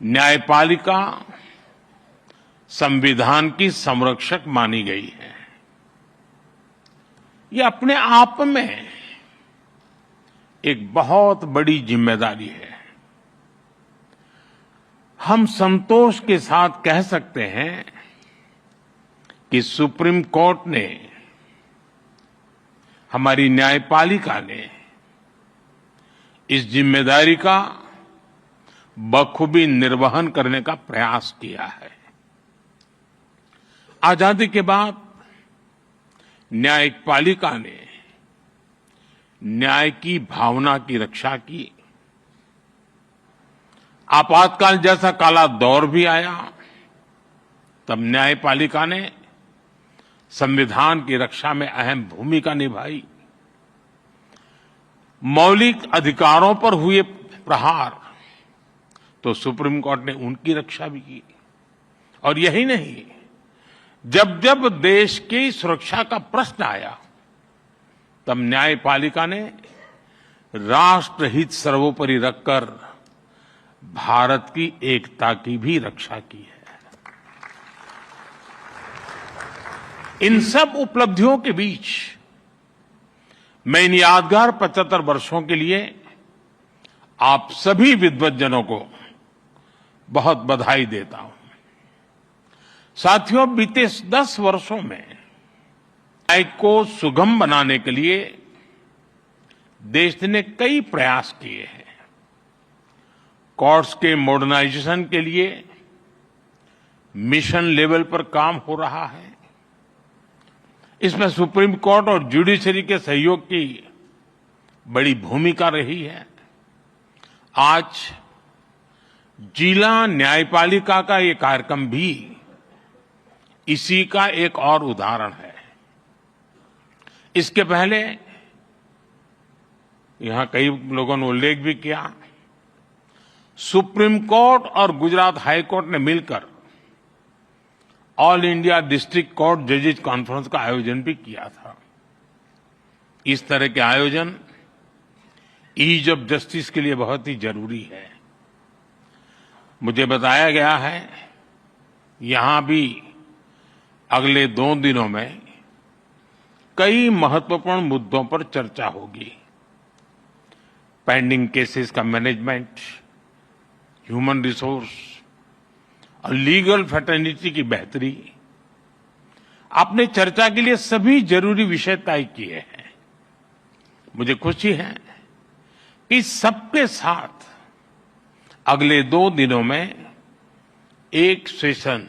न्यायपालिका संविधान की संरक्षक मानी गई है। ये अपने आप में एक बहुत बड़ी जिम्मेदारी है। हम संतोष के साथ कह सकते हैं कि सुप्रीम कोर्ट ने, हमारी न्यायपालिका ने इस जिम्मेदारी का बखूबी निर्वहन करने का प्रयास किया है। आजादी के बाद न्यायपालिका ने न्याय की भावना की रक्षा की। आपातकाल जैसा काला दौर भी आया, तब न्यायपालिका ने संविधान की रक्षा में अहम भूमिका निभाई। मौलिक अधिकारों पर हुए प्रहार तो सुप्रीम कोर्ट ने उनकी रक्षा भी की। और यही नहीं, जब जब देश की सुरक्षा का प्रश्न आया, तब न्यायपालिका ने राष्ट्रहित सर्वोपरि रखकर भारत की एकता की भी रक्षा की है। इन सब उपलब्धियों के बीच मैं इन यादगार 75 वर्षों के लिए आप सभी विद्वज्जनों को बहुत बधाई देता हूं। साथियों, बीते 10 वर्षों में न्याय को सुगम बनाने के लिए देश ने कई प्रयास किए हैं। कोर्ट्स के मॉडर्नाइजेशन के लिए मिशन लेवल पर काम हो रहा है। इसमें सुप्रीम कोर्ट और जुडिशरी के सहयोग की बड़ी भूमिका रही है। आज जिला न्यायपालिका का ये कार्यक्रम भी इसी का एक और उदाहरण है। इसके पहले यहां कई लोगों ने उल्लेख भी किया, सुप्रीम कोर्ट और गुजरात हाई कोर्ट ने मिलकर ऑल इंडिया डिस्ट्रिक्ट कोर्ट जजेज कॉन्फ्रेंस का आयोजन भी किया था। इस तरह के आयोजन ईज ऑफ जस्टिस के लिए बहुत ही जरूरी है। मुझे बताया गया है यहां भी अगले 2 दिनों में कई महत्वपूर्ण मुद्दों पर चर्चा होगी। पेंडिंग केसेस का मैनेजमेंट, ह्यूमन रिसोर्स और लीगल फैटर्निटी की बेहतरी। आपने चर्चा के लिए सभी जरूरी विषय तय किए हैं। मुझे खुशी है कि सबके साथ अगले 2 दिनों में एक सेशन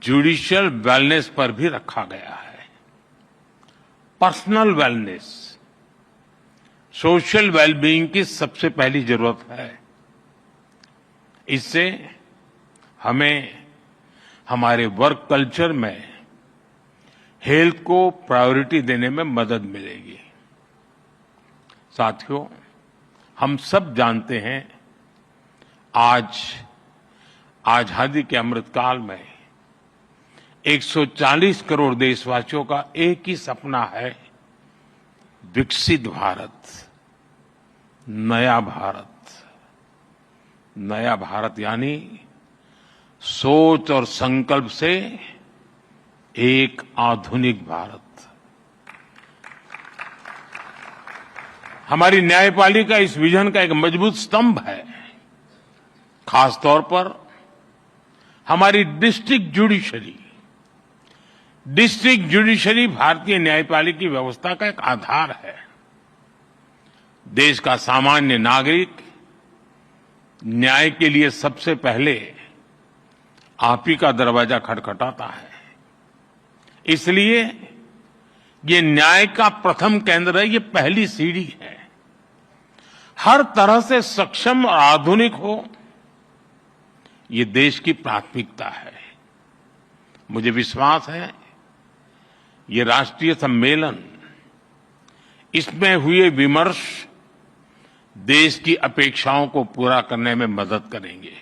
जुडिशियल वेलनेस पर भी रखा गया है। पर्सनल वेलनेस, सोशल वेलबीइंग की सबसे पहली जरूरत है। इससे हमें हमारे वर्क कल्चर में हेल्थ को प्रायोरिटी देने में मदद मिलेगी। साथियों, हम सब जानते हैं आज आजादी के अमृतकाल में 140 करोड़ देशवासियों का एक ही सपना है, विकसित भारत, नया भारत। नया भारत यानी सोच और संकल्प से एक आधुनिक भारत। हमारी न्यायपालिका इस विजन का एक मजबूत स्तंभ है। खासतौर पर हमारी डिस्ट्रिक्ट जुडिशरी भारतीय न्यायपालिका की व्यवस्था का एक आधार है। देश का सामान्य नागरिक न्याय के लिए सबसे पहले आप ही का दरवाजा खटखटाता है। इसलिए ये न्याय का प्रथम केंद्र है, ये पहली सीढ़ी है। हर तरह से सक्षम और आधुनिक हो, ये देश की प्राथमिकता है। मुझे विश्वास है ये राष्ट्रीय सम्मेलन, इसमें हुए विमर्श देश की अपेक्षाओं को पूरा करने में मदद करेंगे।